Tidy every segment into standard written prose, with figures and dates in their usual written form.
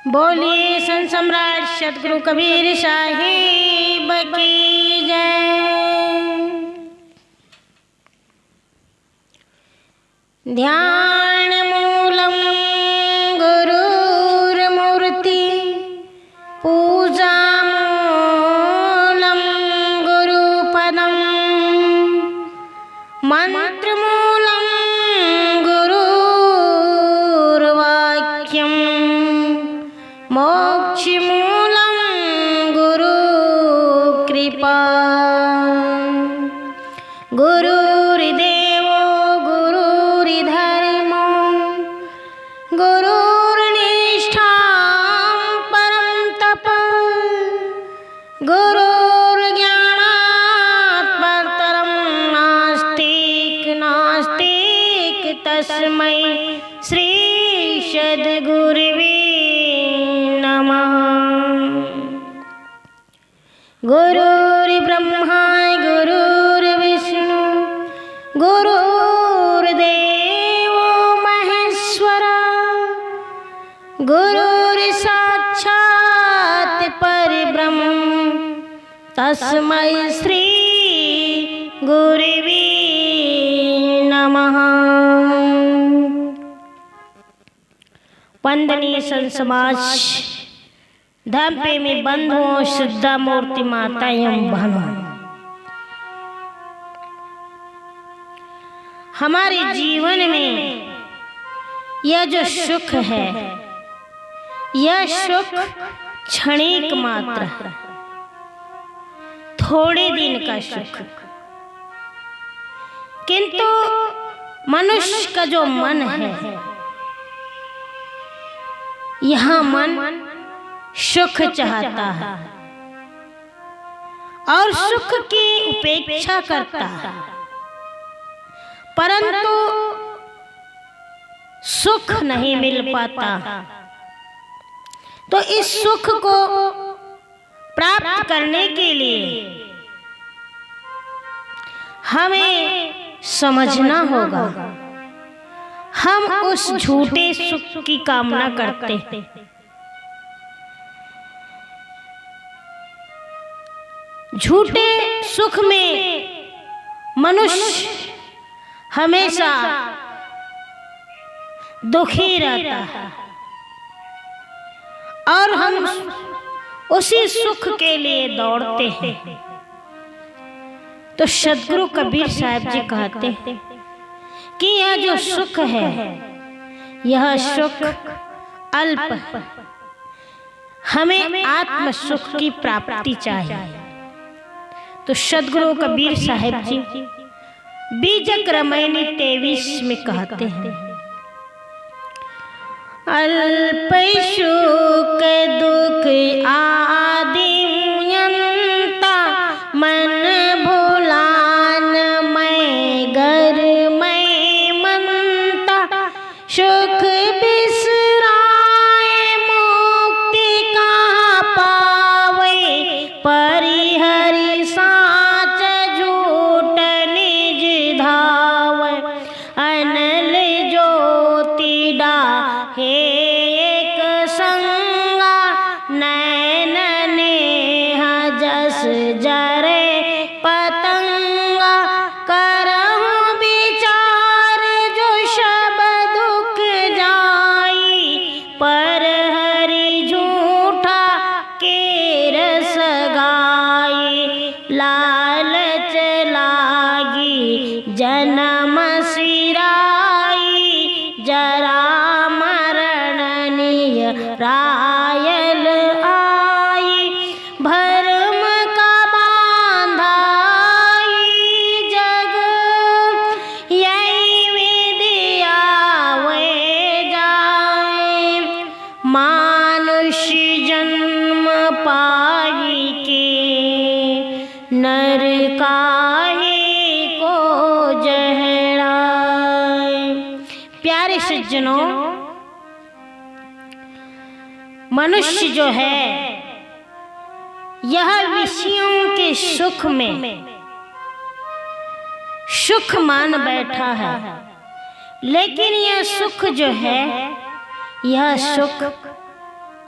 बोलिए संत सम्राट सतगुरु कबीर साहिब की जय। ध्यान मूलम गुरुर्मूर्ति पूजा मूलम गुरुपदम मंत्र मूलम गुरुर्वाक्यम मोक्ष मूलम गुरु कृपा। गुरुर्देवो गुरुर्धर्मो गुरुर्निष्ठा परं तप गुरुर्ज्ञानात् परतरं नास्तिक तस्मै श्री सद्गुरुवे नमः। गुरुर्ब्रह्मा गुरुर्विष्णु गुरुर्देवो महेश्वरा गुरुर्साक्षात् परब्रह्म तस्मै श्री गुरुवे नमः। वंदनीय संत समाज, धर्म प्रेमी बंधुओं, श्रद्धा मूर्ति माता एवं बहनों, हमारे जीवन में यह जो सुख है, यह सुख क्षणिक मात्र है, थोड़े दिन का सुख। किंतु मनुष्य का जो मन है, यह मन सुख चाहता है और सुख की उपेक्षा करता है, परंतु सुख नहीं मिल पाता। तो इस सुख को प्राप्त करने के लिए हमें समझना होगा, हम उस झूठे सुख की कामना करते हैं। झूठे सुख में मनुष्य हमेशा दुखी रहता है और हम उसी सुख के लिए दौड़ते हैं। तो सद्गुरु कबीर साहब जी कहते हैं कि यह जो सुख है, यह सुख अल्प है, हमें आत्म सुख की प्राप्ति चाहिए। तो सद्गुरु कबीर साहब जी बीजक रामायणी 23 में कहते हैं, अल्प सुख दुख आदियंता मन भुलान मैं घर मैं मनता सुख बिसराए मुक्ति कहाँ पावे परिहरि साच झूठ निज धावे अनल ज्योति डाहे एक संगा नैन नेह जस जरे पतंगा करहु विचार जो सब दुख जाई परहरि झूठा के रस गाई लालच लागी जन्म सिराई जरा मरण निय रायल आई भरम का बांधाई जग यही विधिया वे जाए मानुष्य जन्म पाई के नर काहे को जहराए। प्यारे सज्जनों, मनुष्य जो है यह विषयों के सुख में सुख मान बैठा है, लेकिन यह सुख जो है यह सुख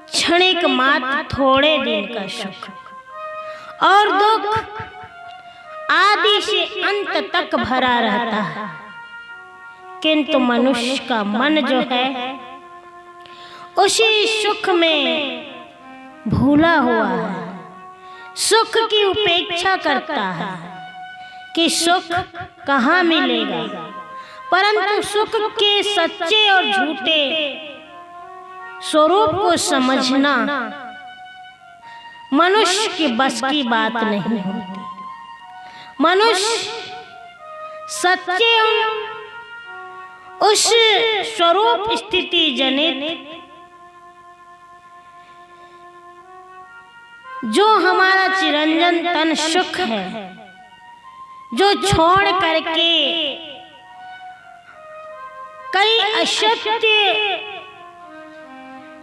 क्षणिक मात्र थोड़े दिन का सुख, और दुख आदि से अंत तक भरा रहता है। किंतु मनुष्य का मन जो है उसी सुख में भूला हुआ है, सुख की उपेक्षा करता है कि सुख कहाँ मिलेगा। परंतु सुख के सच्चे और झूठे स्वरूप को समझना मनुष्य की बस की बात नहीं होती। मनुष्य सच्चे उस स्वरूप स्थिति जनित जो हमारा चिरंजन तन सुख है, जो छोड़ करके कई असत्य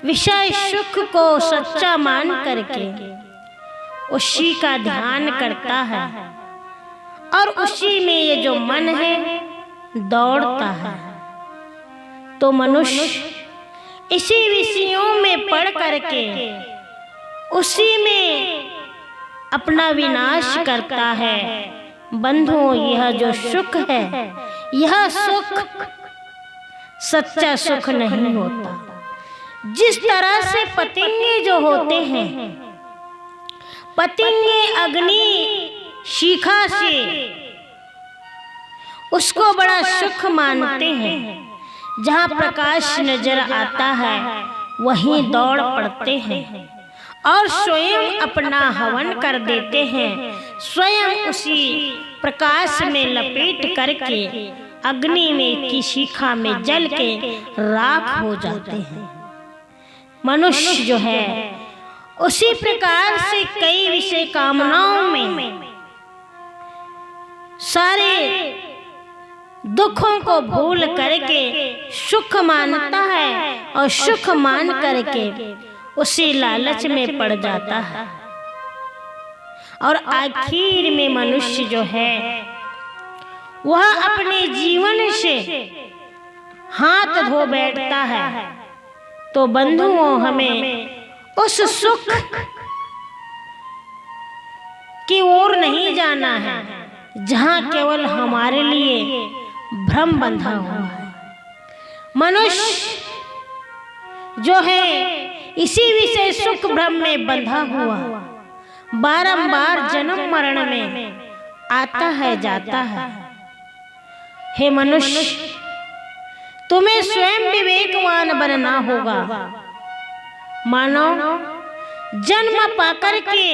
विषय सुख को सच्चा मान करके उसी का ध्यान करता है, और उसी में ये जो मन है दौड़ता है, तो मनुष्य इसी विषयों में पढ़ करके उसी में अपना विनाश करता है। बंधुओं, यह जो सुख है, यह सुख सच्चा सुख नहीं होता। जिस तरह से पतंगे जो होते हैं, पतंगे अग्नि शिखा से उसको बड़ा सुख मानते हैं। जहाँ प्रकाश नजर आता है वहीं दौड़ पड़ते हैं और स्वयं अपना हवन कर देते हैं। स्वयं उसी प्रकाश में लपेट करके अग्नि में की शिखा में जल के राख हो जाते हैं। मनुष्य जो है उसी प्रकार से कई विषय कामनाओं में सारे दुखों को भूल करके सुख मानता है, और सुख मान करके उसी लालच में पड़ जाता है। और आखिर में मनुष्य जो है वह अपने जीवन से हाथ धो बैठता है। तो बंधुओं, हमें उस सुख की ओर नहीं जाना है जहाँ केवल हमारे लिए भ्रम बंधा हुआ है। मनुष्य जो है इसी विषय सुख भ्रम में बंधा हुआ बारंबार जन्म मरण में आता है जाता है। हे मनुष्य, तुम्हें स्वयं विवेकवान बनना होगा। मानो जन्म पाकर के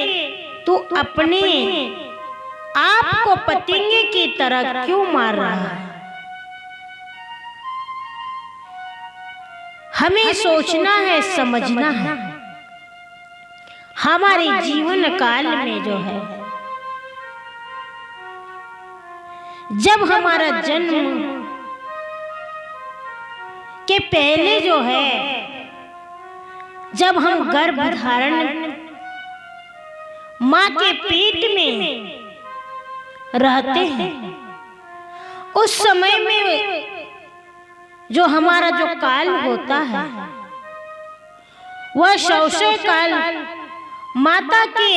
तू अपने आप को पतंगे की तरह क्यों मार रहा है? हमें सोचना है, समझना है। हमारे जीवन काल में जो है, जब हमारा जन्म के पहले जो है, जब हम गर्भ धारण माँ के पेट में रहते हैं, उस समय में जो हमारा जो काल होता है वह शौशय काल माता के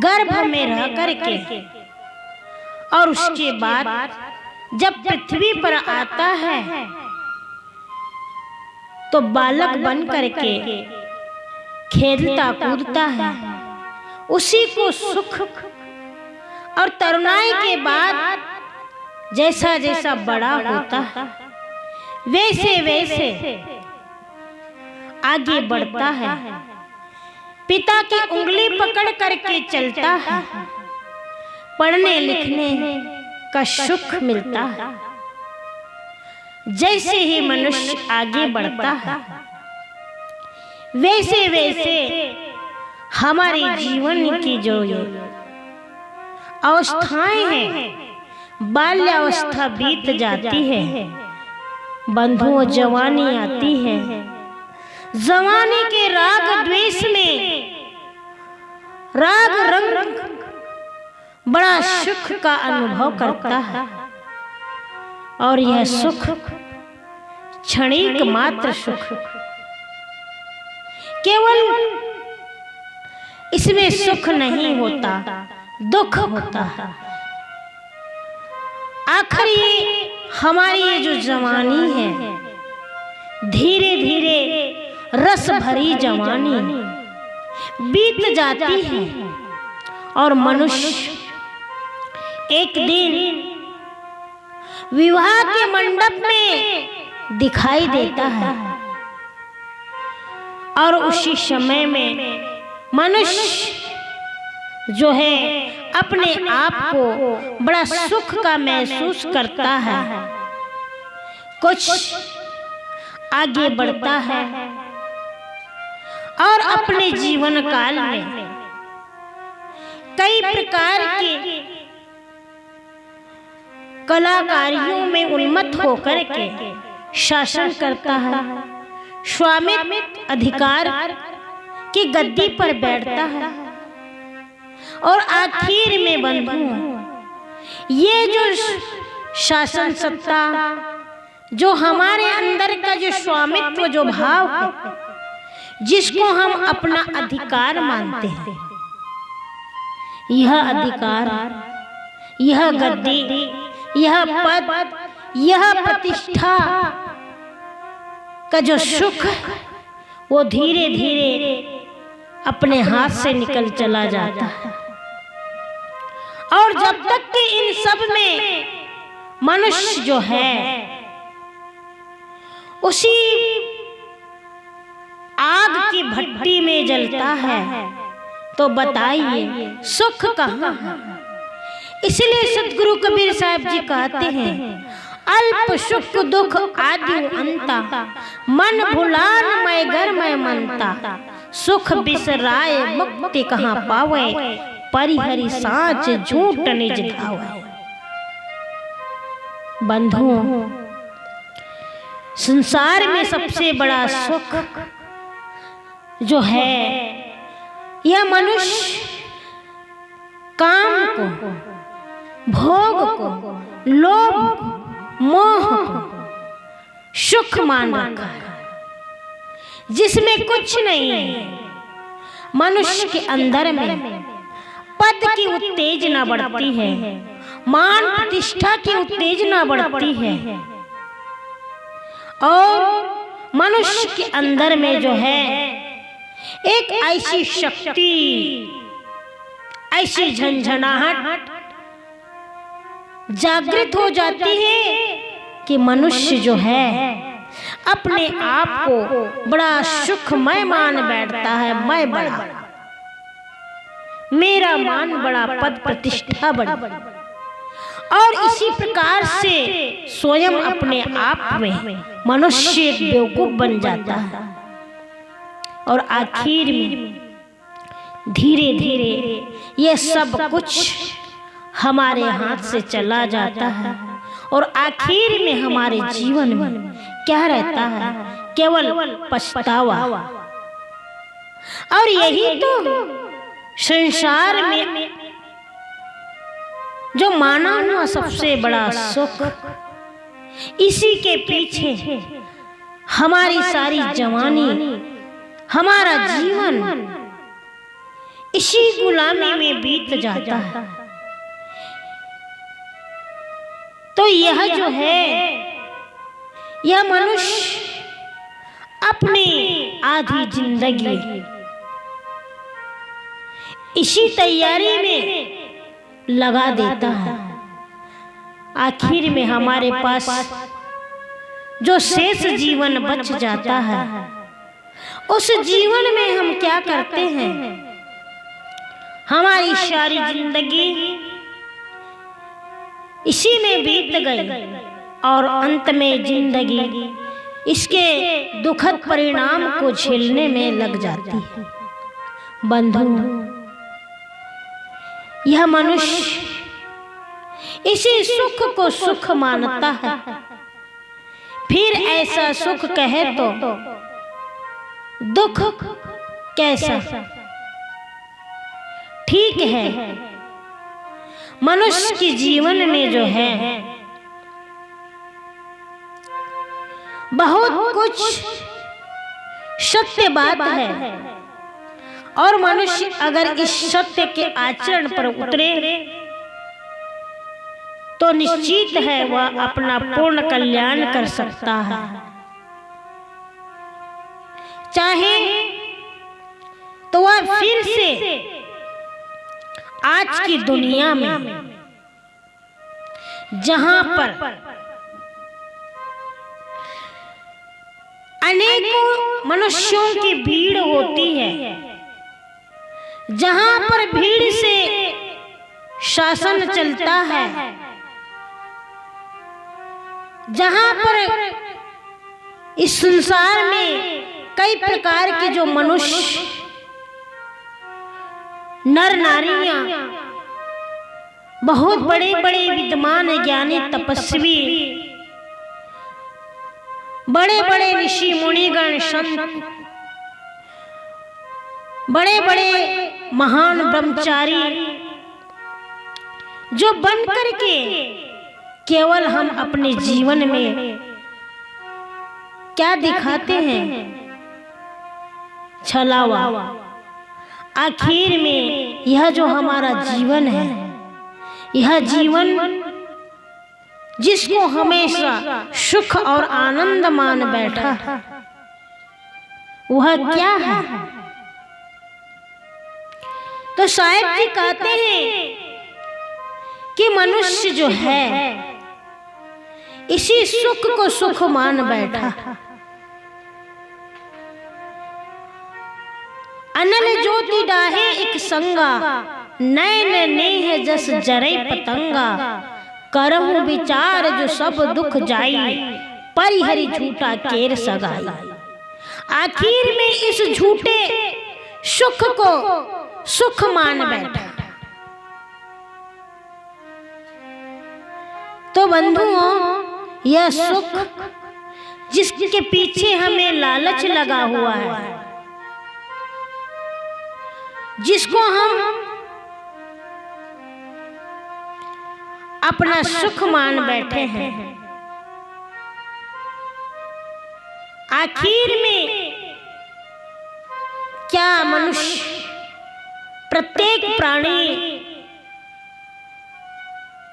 गर्भ में रह करके, और उसके बाद जब पृथ्वी पर आता है तो बालक बन करके खेलता कूदता है। उसी को सुख, और तरुणाई के बाद जैसा जैसा बड़ा होता है वैसे वैसे आगे बढ़ता है। पिता की उंगली पकड़ करके चलता है, पढ़ने लिखने का सुख मिलता है। जैसे ही मनुष्य आगे बढ़ता है वैसे वैसे हमारे जीवन की जो अवस्थाएं हैं, बाल्यावस्था बीत जाती है। बंधुओं, जवानी आती है। जवानी के राग द्वेष में राग रंग बड़ा सुख का अनुभव करता है, और यह सुख क्षणिक मात्र सुख, केवल इसमें सुख नहीं होता, दुख होता है। आखिर ये हमारी ये जो जवानी है, धीरे धीरे रस भरी जवानी बीत जाती है और मनुष्य एक दिन विवाह के मंडप में दिखाई देता है और उसी समय में मनुष्य जो है अपने आप को बड़ा सुख का महसूस करता है, कुछ आगे बढ़ता है और अपने जीवन काल में कई प्रकार के कलाकारियों में उन्मत्त होकर के शासन करता है, स्वामित्व अधिकार की गद्दी पर बैठता है और आखिर में बंधु ये जो शासन सत्ता, जो हमारे अंदर का जो स्वामित्व, जो भाव है, जिसको हम अपना अधिकार मानते हैं, यह अधिकार, यह गद्दी, यह पद, यह प्रतिष्ठा का जो सुख वो धीरे धीरे अपने हाथ से निकल चला जाता है। और जब तक कि इन सब में मनुष्य जो है उसी आग की भट्टी में जलता है, तो बताइए सुख कहाँ है? इसलिए सतगुरु कबीर साहब जी कहते हैं, अल्प सुख दुख आदि अंता, मन भुलान मैं घर में मनता, सुख बिसराए मुक्ति कहाँ पावे, परिहरि साँच झूठ निज धावे। बंधुओं, संसार में सबसे बड़ा सुख जो है, यह मनुष्य काम को, भोग को, लोभ, मोह सुख मान रखा है, जिसमें कुछ नहीं है। मनुष्य के अंदर में पद की उत्तेजना बढ़ती है, मान प्रतिष्ठा की उत्तेजना बढ़ती है और मनुष्य के अंदर में जो है एक ऐसी शक्ति, ऐसी झंझनाहट जागृत हो जाती है कि मनुष्य जो है अपने आप को बड़ा सुखमय मान बैठता है। मैं बड़ा, मेरा मान बड़ा, पद प्रतिष्ठा बड़ी, और इसी प्रकार से स्वयं अपने आप में मनुष्य एक बेवकूफ बन जाता है और आखिर में धीरे धीरे ये सब कुछ हमारे हाथ से चला जाता है और आखिर में हमारे जीवन में क्या रहता है? केवल पछतावा। और यही तो संसार में जो माना हुआ सबसे बड़ा सुख, इसी के पीछे हमारी सारी जवानी, हमारा जीवन इसी गुलामी में बीत जाता है। तो यह जो है, यह मनुष्य अपनी आधी जिंदगी इसी तैयारी में लगा देता है। आखिर में हमारे पास जो शेष जीवन बच जाता है, उस जीवन में हम क्या करते हैं? हमारी सारी जिंदगी इसी में बीत गई और अंत में जिंदगी इसके दुखद परिणाम को झेलने में लग जाती है। बंधु, यह मनुष्य इसी सुख को सुख मानता है, फिर ऐसा सुख कहे तो दुख कैसा? ठीक है, मनुष्य के जीवन में जो है बहुत कुछ सत्य बात है। और मनुष्य अगर इस सत्य के आचरण पर उतरे तो निश्चित है वह अपना पूर्ण कल्याण कर सकता है। चाहे तो वह फिर से आज की दुनिया में जहां पर अनेकों मनुष्यों की भीड़ होती है, जहां पर भीड़ से शासन चलता है, जहां पर इस संसार में कई प्रकार के जो मनुष्य नर नारियां, बहुत बड़े बड़े विद्वान ज्ञानी तपस्वी, बड़े बड़े ऋषि मुनिगण संत, बड़े बड़े महान ब्रह्मचारी जो बनकर के केवल हम अपने जीवन में क्या दिखाते हैं? छलावा। आखिर में यह जो हमारा जीवन है, यह जीवन जिसको हमेशा सुख और आनंद मान बैठा, वह क्या है? तो साहिब जी कहते हैं कि मनुष्य जो है इसी सुख को सुख मान बैठा। अनल ज्योति डाहे एक संगा, नैन नेह जस जरे पतंगा, करहु विचार जो सब दुख जाई, परिहरि झूठा केर सगाई। आखिर में इस झूठे सुख को सुख मान बैठा। तो बंधुओं, यह सुख जिसके पीछे हमें लालच लगा हुआ है, जिसको हम अपना सुख मान बैठे हैं, आखिर में क्या मनुष्य, प्रत्येक प्राणी,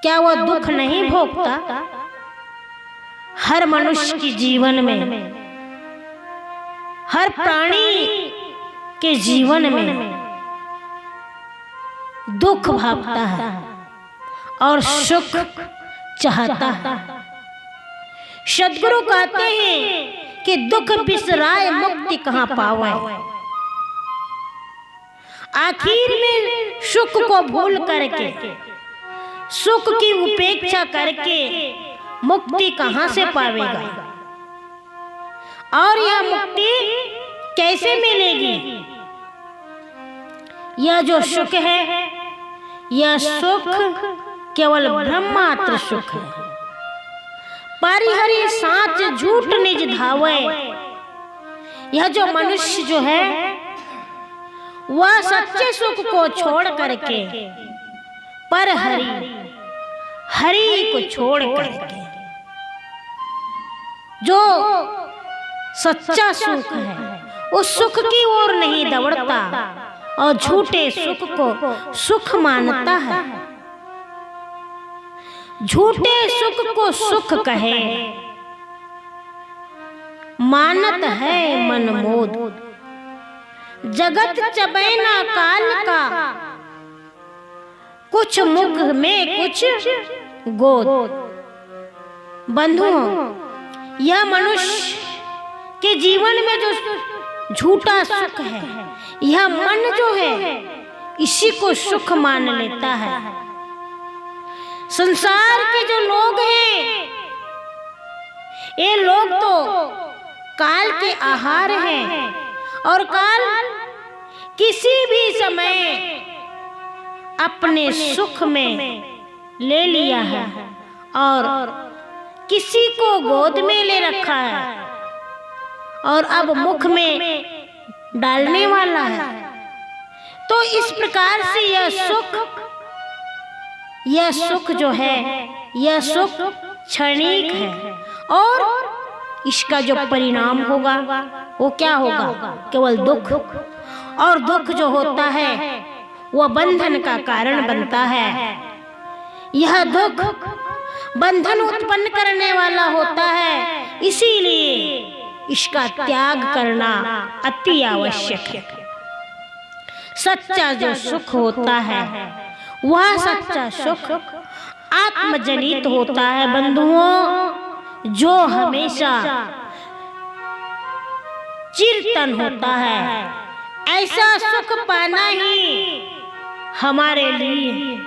क्या वह दुख नहीं भोगता? हर मनुष्य के जीवन में, हर प्राणी के जीवन में दुख भागता है और सुख चाहता है। सद्गुरु कहते हैं कि दुख बिसराए मुक्ति कहाँ पावे। आखिर में सुख को भूल करके, सुख की उपेक्षा करके मुक्ति कहाँ से पावेगा? और यह मुक्ति कैसे मिलेगी? यह जो सुख है, यह सुख केवल ब्रह्मात्र सुख है। परिहरि साच झूठ निज धावे। यह जो मनुष्य जो है वह सच्चे सुख को छोड़ करके पर हरि को छोड़ करके जो सच्चा सुख है उस सुख की ओर नहीं दौड़ता और झूठे सुख को सुख मानता है। झूठे सुख को सुख कहे, मानत है मन मोद। जगत चबैना काल का, कुछ मुख में कुछ गोद। बंधुओं, यह मनुष्य के जीवन में जो झूठा सुख है, यह मन जो है इसी को सुख मान लेता है। संसार के जो लोग हैं, ये लोग तो काल के आहार हैं और काल किसी भी समय अपने सुख में ले लिया है और किसी को गोद में ले रखा है और अब मुख में डालने वाला है। तो इस प्रकार से यह सुख जो है, यह सुख क्षणिक है और इसका जो परिणाम होगा वो क्या होगा? केवल दुख। और दुख जो होता है वह बंधन का कारण बनता है। यह दुख बंधन उत्पन्न करने वाला होता है, इसीलिए इसका त्याग करना अति आवश्यक है। सच्चा जो सुख होता है वह सच्चा सुख आत्मजनित होता है बंधुओं, जो हमेशा चिरतन होता है। ऐसा सुख पाना ही हमारे लिए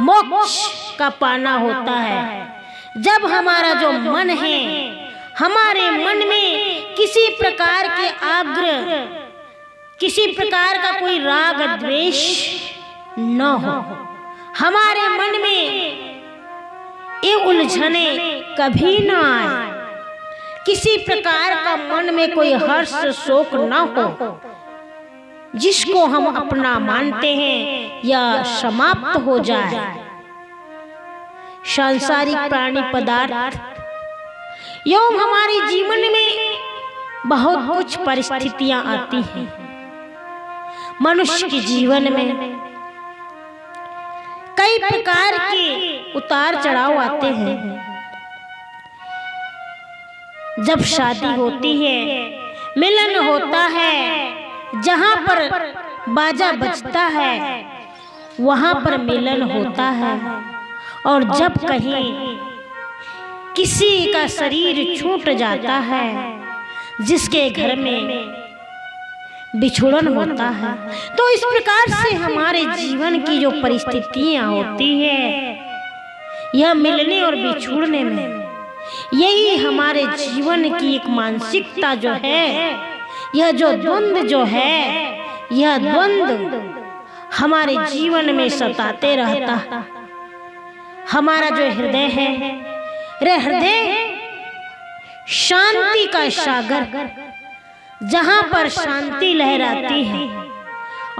मोक्ष का पाना होता है। जब हमारा जो मन है, हमारे मन में किसी प्रकार के आग्रह, किसी प्रकार का कोई राग द्वेष न हो, हमारे मन में ये उलझने कभी न आए, किसी प्रकार का मन में कोई हर्ष शोक न हो, जिसको हम अपना मानते हैं यह समाप्त हो जाए। सांसारिक प्राणी पदार्थ एवं हमारे जीवन में बहुत कुछ परिस्थितियां आती हैं। मनुष्य के जीवन में कई प्रकार के उतार चढ़ाव आते हैं। जब शादी होती है, मिलन होता है, जहाँ पर बाजा बजता है वहाँ पर मिलन होता है। और जब कहीं किसी का शरीर छूट जाता है, जिसके घर में बिछुड़न होता है, तो इस प्रकार से हमारे जीवन की जो परिस्थितियां होती है, यह मिलने और बिछुड़ने में, यही हमारे जीवन की एक मानसिकता जो है, यह जो द्वंद्व जो है, यह द्वंद्व हमारे जीवन में सताते रहता। हमारा जो हृदय है, हृदय शांति का सागर, जहाँ पर शांति लहराती है,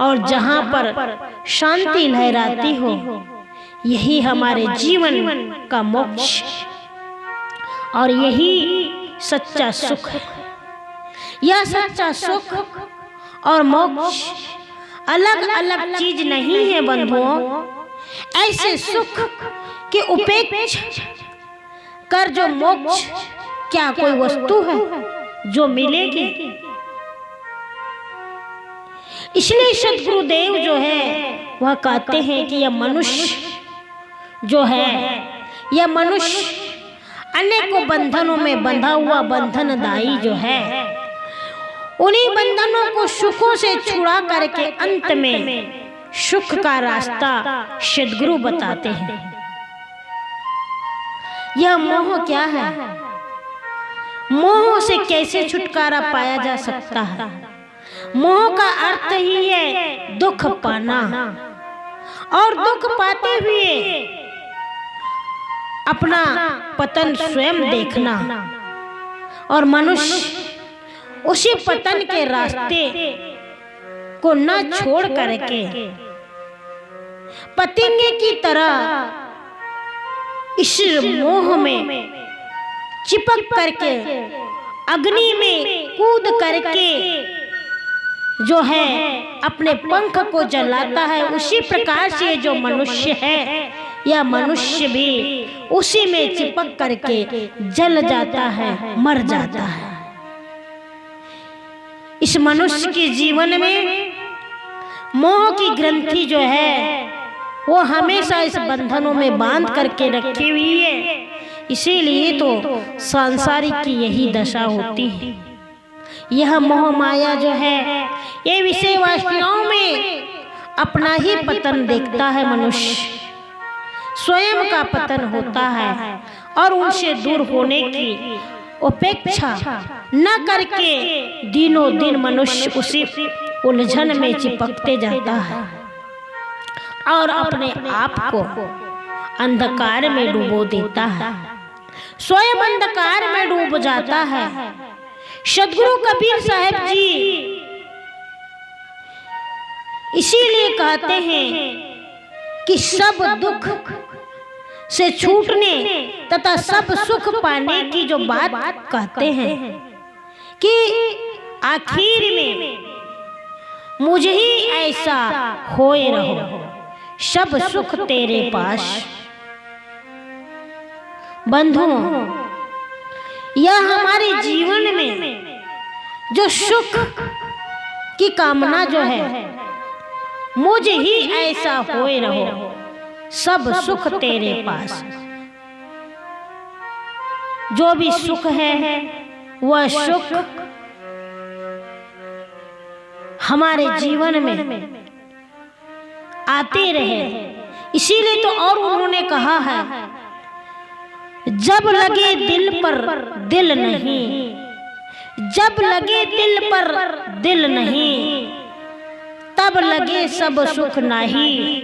और जहाँ पर शांति लहराती हो, यही हमारे जीवन का मोक्ष और यही सच्चा सुख है। यह सच्चा सुख और मोक्ष अलग अलग चीज नहीं है बंधुओं। ऐसे सुख के उपेक्षा कर जो मोक्ष, क्या कोई वस्तु है जो मिलेगी? इसलिए सद्गुरुदेव जो है वह कहते हैं कि यह मनुष्य जो है, यह मनुष्य अनेकों बंधनों में बंधा हुआ बंधनदायी जो है, उन्हीं बंधनों को सुखों से छुड़ा करके अंत में सुख का रास्ता सद्गुरु बताते हैं। यह मोह क्या है? मोह से कैसे छुटकारा पाया जा सकता है? मोह का अर्थ ही है दुख पाना, और दुख पाते हुए अपना पतन स्वयं देखना, और मनुष्य उसी पतन के रास्ते को न छोड़ करके पतंगे की तरह इस मोह में चिपक करके अग्नि में कूद करके जो है अपने पंख को जलाता है। उसी प्रकार से जो मनुष्य है, यह मनुष्य भी उसी में चिपक करके जल जाता है, मर जाता है। इस मनुष्य के जीवन में मोह की ग्रंथि जो है वो हमेशा इस बंधनों में बांध करके रखी हुई है। इसीलिए तो सांसारिक की यही दशा होती है। यह मोह माया जो है, ये विषय वासनाओं में अपना ही पतन देखता है। मनुष्य स्वयं का पतन होता है, और उनसे दूर होने की उपेक्षा न करके दिनों दिन मनुष्य उसी उलझन में चिपकते जाता है और अपने आप को अंधकार में डुबो देता है, स्वयं अंधकार में डूब जाता है। सद्गुरु कबीर साहब जी इसीलिए कहते हैं कि सब दुख से छूटने तथा सब सुख पाने की जो बात कहते हैं कि आखिर में मुझ ही ऐसा होए रहो, सब सुख तेरे पास। बंधुओं, यह हमारे जीवन में जो सुख की कामना जो है, मुझ ही ऐसा होए रहो, सब सुख तेरे पास। जो भी सुख है वह सुख हमारे जीवन में आते रहे। इसीलिए तो और उन्होंने कहा है, जब लगे दिल पर दिल नहीं, जब लगे दिल पर दिल नहीं, तब लगे सब सुख नहीं।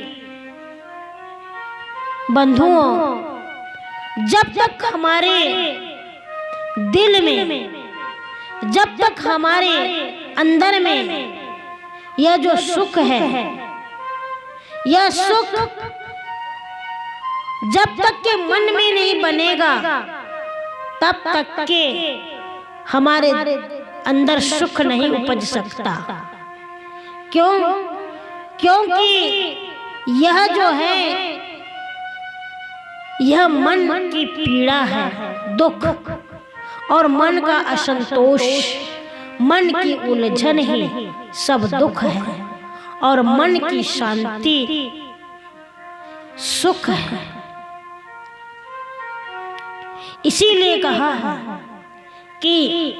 बंधुओं, जब तक हमारे दिल में, जब तक हमारे अंदर में यह जो सुख है, यह सुख जब तक के मन में नहीं बनेगा, तब तक के हमारे अंदर सुख नहीं उपज सकता। क्यों? क्योंकि यह जो है, यह मन की पीड़ा है, दुख और मन का असंतोष, मन की उलझन ही सब दुख है, और मन की शांति सुख है। इसीलिए कहा है कि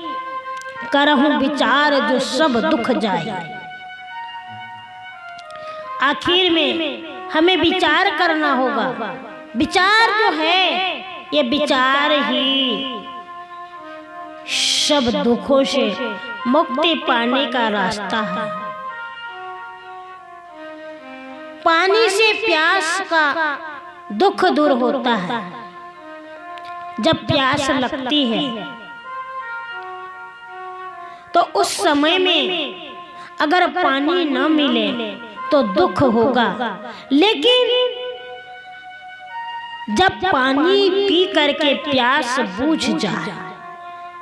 करहूं विचार जो सब दुख जाए। आखिर में हमें विचार करना होगा। विचार जो है, ये विचार ही सब दुखों से मुक्ति पाने का रास्ता है। पानी से प्यास का दुख दूर होता है। जब प्यास लगती है तो उस समय में अगर पानी न मिले तो दुख होगा, लेकिन जब पानी पी करके प्यास बुझ जाए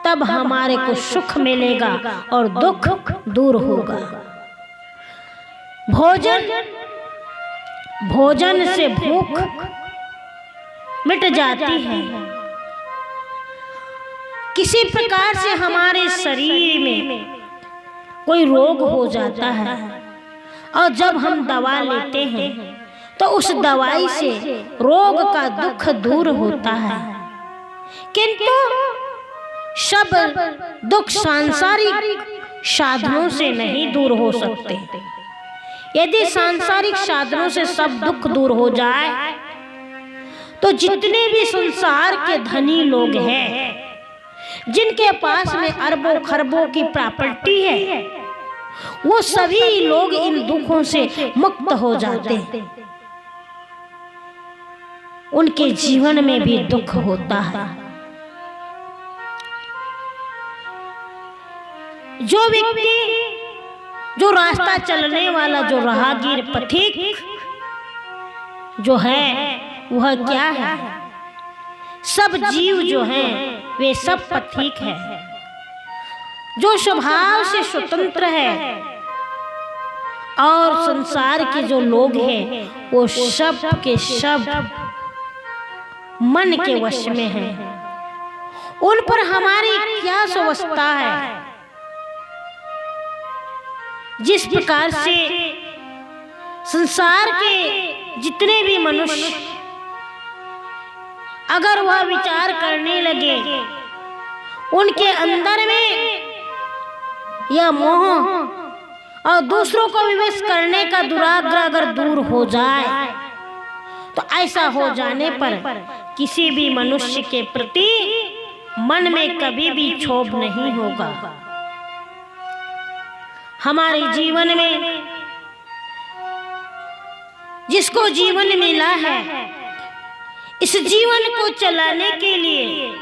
तब हमारे को सुख मिलेगा और दुख दूर होगा। भोजन से भूख मिट जाती है। किसी प्रकार से हमारे शरीर में कोई रोग हो जाता है, और जब हम दवा लेते हैं तो उस दवाई से रोग का दुख दूर होता है। किंतु सब दुख सांसारिक साधनों से नहीं दूर हो सकते। यदि सांसारिक साधनों से सब दुख दूर हो जाए तो जितने भी संसार के धनी लोग हैं, जिनके पास में अरबों खरबों की प्रॉपर्टी है, वो सभी लोग इन दुखों से मुक्त हो जाते हैं। उनके जीवन में भी दुख होता है। जो व्यक्ति, जो रास्ता चलने वाला, जो राहगीर पथिक जो है, वह क्या है? सब जीव जो हैं वे सब पथिक है। जो स्वभाव से स्वतंत्र है और संसार के जो लोग हैं वो सब के सब मन के वश में हैं। उन पर हमारी क्या व्यवस्था है? जिस प्रकार से संसार के जितने भी मनुष्य अगर वह विचार करने लगे, उनके अंदर में यह मोह और दूसरों को विवश करने का दुराग्रह अगर दूर हो जाए, तो ऐसा हो जाने पर किसी भी मनुष्य के प्रति मन में कभी भी क्षोभ नहीं होगा। हमारे जीवन में जिसको जीवन मिला है, इस जीवन को चलाने के लिए,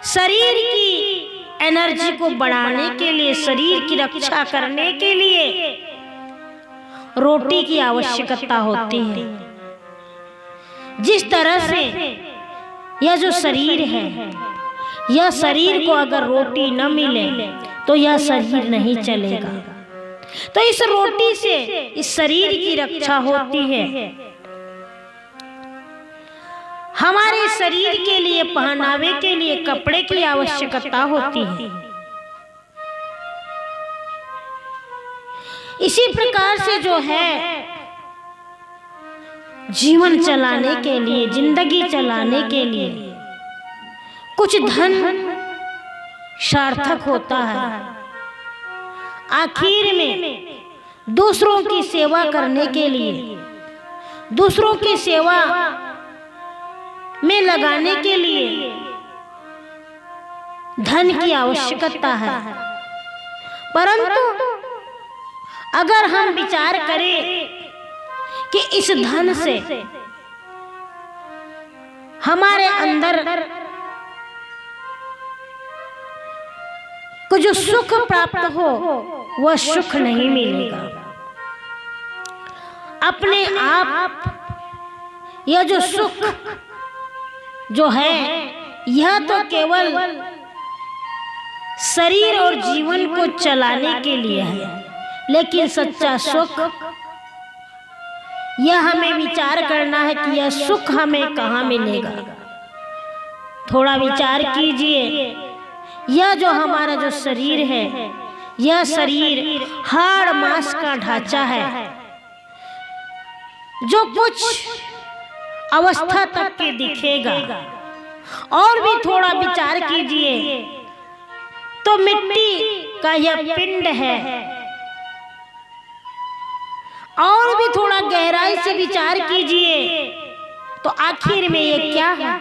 शरीर की एनर्जी को बढ़ाने के लिए, शरीर की रक्षा करने के लिए रोटी की आवश्यकता होती है। जिस तरह से यह जो शरीर है, यह शरीर को अगर रोटी न मिले तो यह शरीर नहीं चलेगा। तो इस रोटी से इस शरीर की रक्षा होती है। हमारे शरीर के लिए पहनावे के लिए कपड़े की आवश्यकता होती है। इसी प्रकार से जो है जीवन चलाने के लिए, जिंदगी चलाने के लिए कुछ धन सार्थक होता है। आखिर में दूसरों की सेवा करने के लिए, दूसरों की सेवा में लगाने के लिए धन की आवश्यकता है। परंतु अगर हम विचार करें कि इस धन से हमारे अंदर को जो सुख प्राप्त हो वह सुख नहीं मिलेगा। अपने आप यह जो सुख जो है यह तो केवल शरीर और जीवन को चलाने के लिए है, लेकिन सच्चा सुख यह हमें विचार करना है कि यह सुख हमें कहाँ मिलेगा। थोड़ा विचार कीजिए, यह जो हमारा जो शरीर है, यह शरीर हाड़ मांस का ढांचा है जो कुछ अवस्था तक के दिखेगा। और भी थोड़ा विचार कीजिए तो मिट्टी का यह पिंड है। और भी थोड़ा गहराई से विचार कीजिए तो आखिर में ये क्या है।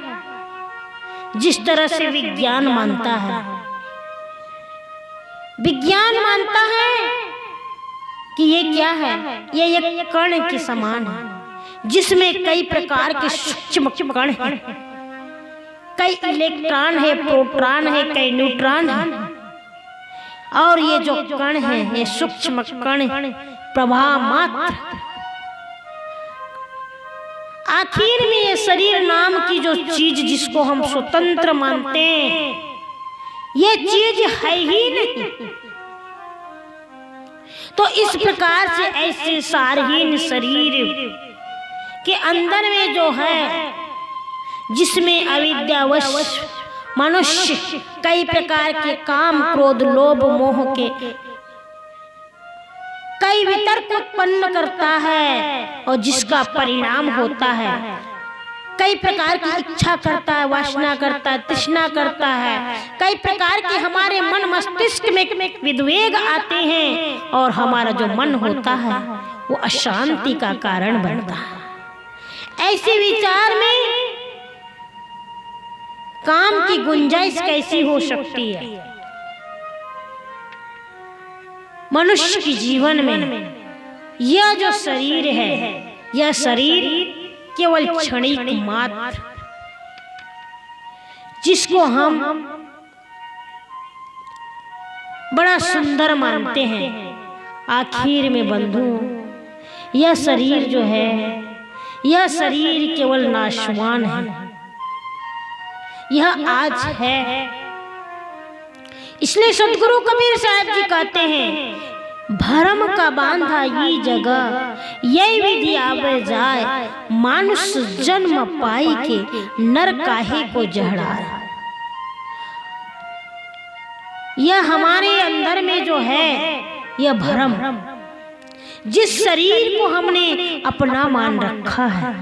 जिस तरह से विज्ञान मानता है, विज्ञान मानता है कि ये क्या है, ये एक कण के समान है जिसमें कई प्रकार के सूक्ष्म कण हैं, कई इलेक्ट्रॉन है, प्रोटॉन है, कई न्यूट्रॉन है। और ये जो कण है, ये सूक्ष्म कण प्रवाह मात्र। आखिर में ये शरीर नाम की जो चीज जिसको हम स्वतंत्र मानते हैं, ये चीज है ही नहीं। तो इस प्रकार से ऐसे सारहीन शरीर के अंदर में जो है, जिसमें अविद्यावश मनुष्य कई प्रकार के काम, क्रोध, लोभ, मोह के कई वितर्क उत्पन्न करता है और जिसका परिणाम होता है कई प्रकार की इच्छा करता है, वासना करता है, तृष्णा करता है। कई प्रकार के हमारे मन मस्तिष्क में विद्वेग आते हैं और हमारा जो मन होता है वो अशांति का कारण बनता है। ऐसे विचार में काम की गुंजाइश कैसी हो सकती है। मनुष्य के जीवन में यह जो शरीर है, यह शरीर केवल क्षणिक मात्र, जिसको हम बड़ा सुंदर मानते हैं। आखिर में बंधु, यह शरीर जो है, यह शरीर केवल नाशवान है। यह आज है। इसलिए सदगुरु कबीर साहब जी कहते हैं, भरम का बांधा ये जगह, यही विधि आवे जाए, मानुष जन्म पाई के नर काहे को जहड़ाए। यह हमारे अंदर में जो है, यह भरम, जिस शरीर को हमने अपना मान रखा है,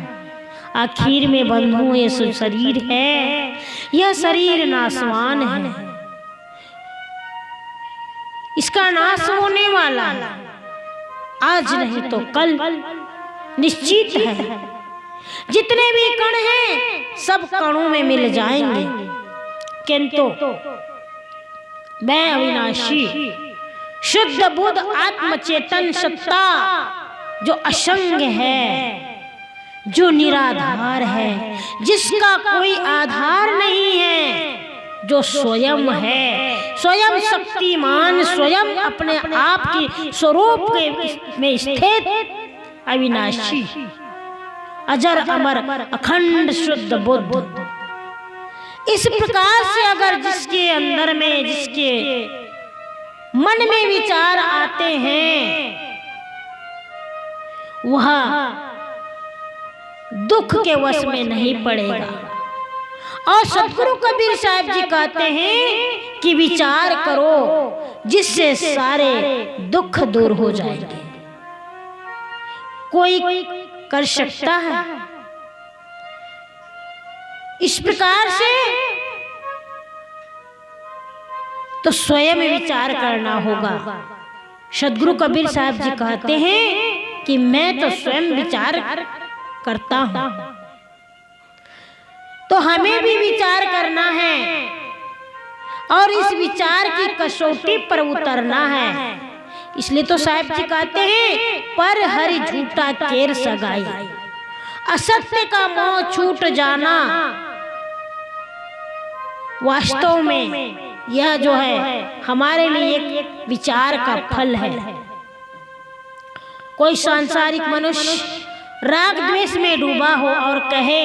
आखिर में बंधु ये शरीर है, यह शरीर नाशवान है। इसका नाश होने वाला है, आज नहीं तो कल निश्चित है। जितने भी कण हैं सब कणों में मिल जाएंगे, किंतु मैं अविनाशी शुद्ध बुद्ध आत्मचेतन सत्ता जो असंग है, जो निराधार है, जिसका कोई आधार नहीं है, जो स्वयं है, स्वयं शक्तिमान, स्वयं अपने आप की स्वरूप में स्थित अविनाशी अजर अमर अखंड शुद्ध बुद्ध। इस प्रकार से अगर जिसके अंदर में, जिसके मन में विचार आते हैं वह दुख के वश में नहीं पड़ेगा। और सतगुरु कबीर साहब जी कहते हैं कि विचार करो जिससे सारे दुख दूर हो जाएंगे। कोई कर सकता है इस प्रकार से? तो स्वयं विचार करना होगा। सतगुरु कबीर साहब जी कहते हैं कि मैं तो स्वयं विचार करता हूं। तो हमें भी विचार करना है और इस विचार की कसौटी पर उतरना है। इसलिए तो साहब जी कहते हैं पर हरि झूठा केर सगाई, असत्य का मोह छूट जाना। वास्तव में यह जो है हमारे लिए एक विचार का फल है। कोई सांसारिक मनुष्य राग द्वेष में डूबा हो और कहे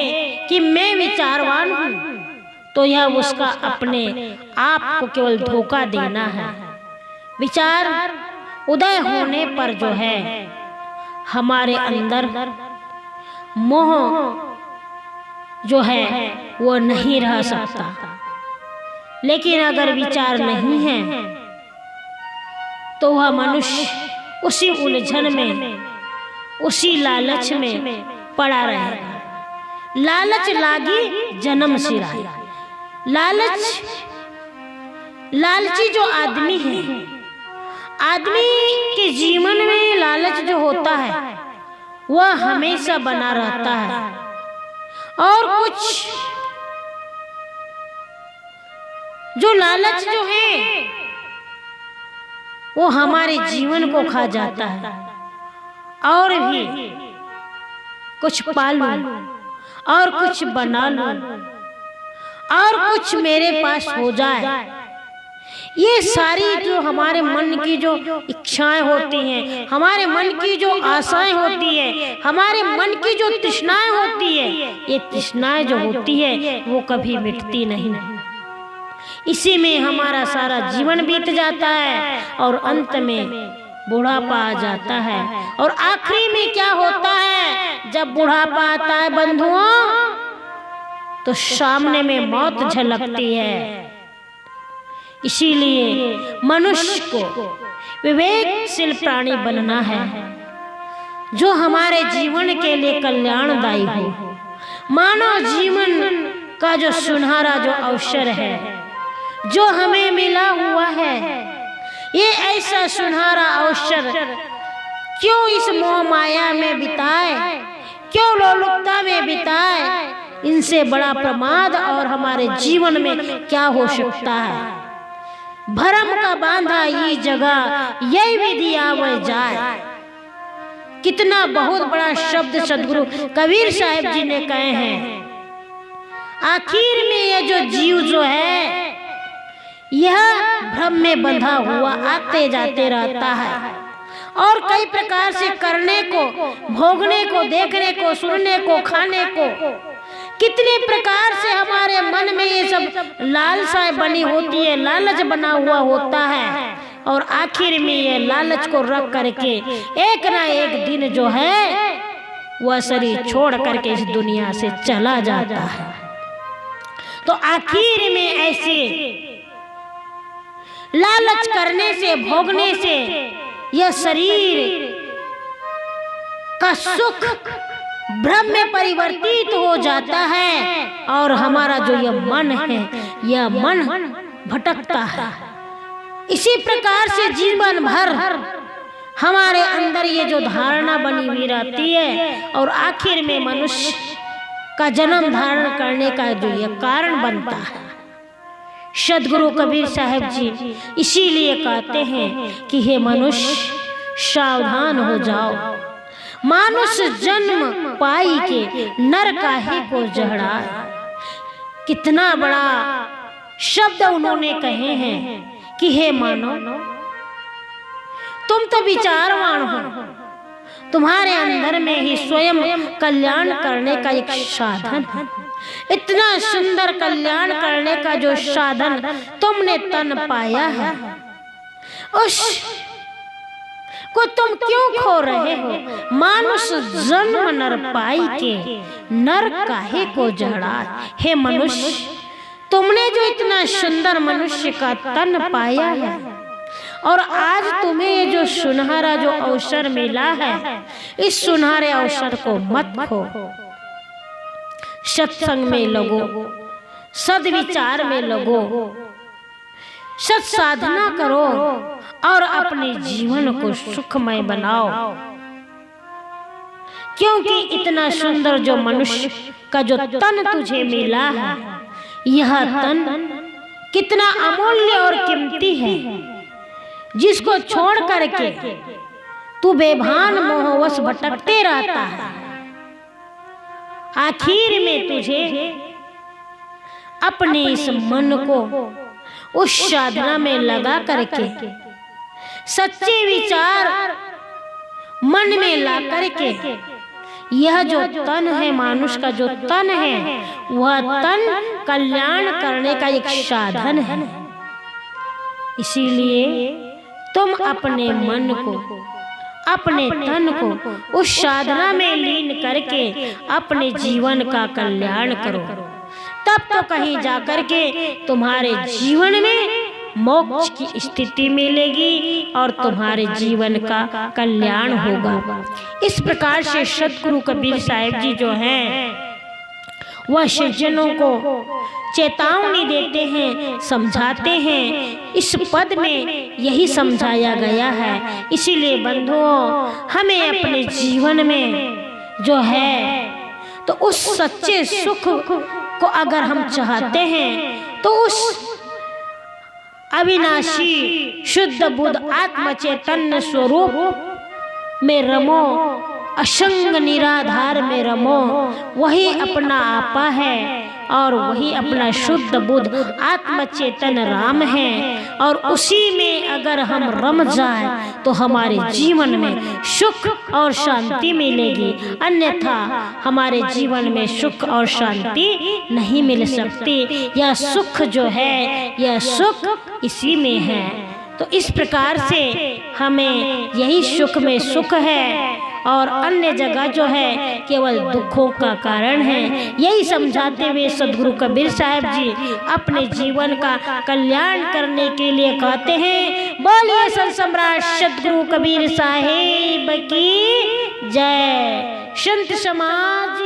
कि मैं विचारवान हूं, तो यह उसका अपने आप को केवल धोखा देना है। विचार उदय होने पर जो है हमारे अंदर मोह जो है वो नहीं रह सकता। लेकिन अगर विचार नहीं है तो वह मनुष्य उसी उलझन में, उसी लालच में पड़ा रहेगा। लालच लागी जन्म सिराई। लालची जो आदमी है, आदमी के जीवन में लालच जो होता है वह हमेशा बना रहता है। और कुछ जो लालच जो है वो हमारे जीवन को खा जाता है। और भी कुछ पालूं और कुछ बना लूं और कुछ मेरे पास हो जाए, ये सारी जो हमारे मन की जो इच्छाएं होती हैं, हमारे मन की जो आशाएं होती है, हमारे मन की जो तृष्णाएं होती है, ये तृष्णाएं जो होती है वो कभी मिटती नहीं। इसी में हमारा सारा जीवन बीत जाता है और अंत में बुढ़ापा आ जाता है। और आखिरी में क्या होता है, जब बुढ़ापा आता है बंधुओं, तो सामने में मौत झलकती है। इसीलिए मनुष्य को विवेकशील प्राणी बनना है जो हमारे जीवन के लिए कल्याणदायी हो। मानव जीवन का जो सुनहरा जो अवसर है जो हमें मिला हुआ है, ये ऐसा सुनहरा अवसर क्यों इस मोह माया में बिताए, क्यों लोलुपता में बिताए? इनसे बड़ा प्रमाद और हमारे जीवन में क्या हो सकता है? भरम का बांधा ये जगह यही विधि आवे जाए। कितना बहुत बड़ा शब्द सदगुरु कबीर साहब जी ने कहे हैं। आखिर में ये जो जीव जो है यह भ्रम में बंधा हुआ आते जाते रहता है और कई प्रकार से करने को, भोगने को, देखने को, सुनने को, खाने को, कितने प्रकार से हमारे मन में ये सब लालसाएं बनी होती है, लालच बना हुआ होता है। और आखिर में ये लालच को रख करके एक ना एक दिन जो है वह शरीर छोड़ करके इस दुनिया से चला जाता है। तो आखिर में ऐसे लालच करने से, भोगने से यह शरीर का सुख भ्रम में परिवर्तित हो जाता है और हमारा जो यह मन है, यह मन भटकता है। इसी प्रकार से जीवन भर हमारे अंदर ये जो धारणा बनी हुई रहती है और आखिर में मनुष्य का जन्म धारण करने का जो यह कारण बनता है। सदगुरु कबीर साहब जी इसीलिए कहते हैं कि हे मनुष्य सावधान हो जाओ, मानुष जन्म पाई के नर काहे को जहड़ाए। कितना बड़ा शब्द उन्होंने कहे हैं कि हे मानो, तुम तो विचारवान हो, तुम्हारे अंदर में ही स्वयं कल्याण करने का एक साधन है। इतना सुंदर कल्याण करने का जो साधन तुमने तन पाया है, उस को तुम क्यों खो रहे हो? मानुष जन्म नर पाई के, नर काहे को जड़ा। हे मनुष्य, तुमने जो इतना सुंदर मनुष्य का तन पाया है और आज तुम्हें ये जो सुनहरा जो अवसर मिला है, इस सुनहरे अवसर को मत खो। सत्संग में लगो, सद्विचार में लगो, सत साधना करो और अपने जीवन को सुखमय बनाओ। क्योंकि इतना सुंदर जो मनुष्य का जो तन तुझे मिला है, यह तन कितना अमूल्य और कीमती है, जिसको छोड़ करके तू बेभान मोहवश भटकते रहता है। आखिर में तुझे अपने इस मन को उस साधना में लगा करके, सच्चे विचार मन में ला करके, यह जो तन है, मानुष का जो तन है, वह तन कल्याण करने का एक साधन है। इसीलिए तुम अपने मन को, अपने तन को उस साधना में लीन करके अपने जीवन का कल्याण करो। तब तो कहीं जाकर के तुम्हारे जीवन में मोक्ष की स्थिति मिलेगी और तुम्हारे जीवन का कल्याण होगा। इस प्रकार से सतगुरु कबीर साहिब जी जो हैं, वह सज्जनों को चेतावनी देते हैं, समझाते हैं। इस पद में यही समझाया गया है। इसीलिए बंधुओं, हमें अपने जीवन में जो है तो उस सच्चे सुख को अगर हम चाहते हैं तो उस अविनाशी शुद्ध बुद्ध आत्म चैतन्य स्वरूप में रमो, असंग निराधार में रमो। वही अपना आपा है और वही अपना शुद्ध बुद्ध आत्म चेतन राम है। और उसी में अगर हम रम जाए तो हमारे जीवन में सुख और शांति मिलेगी, अन्यथा हमारे जीवन में सुख और शांति नहीं मिल सकती। यह सुख जो है, यह सुख इसी में है। तो इस प्रकार से हमें यही सुख में सुख है और अन्य जगह जो है केवल दुखों का कारण है। यही समझाते हुए सदगुरु कबीर साहब जी अपने जीवन का कल्याण करने के लिए कहते हैं, बोलिए संत सम्राट सदगुरु कबीर साहिब की जय। संत समाज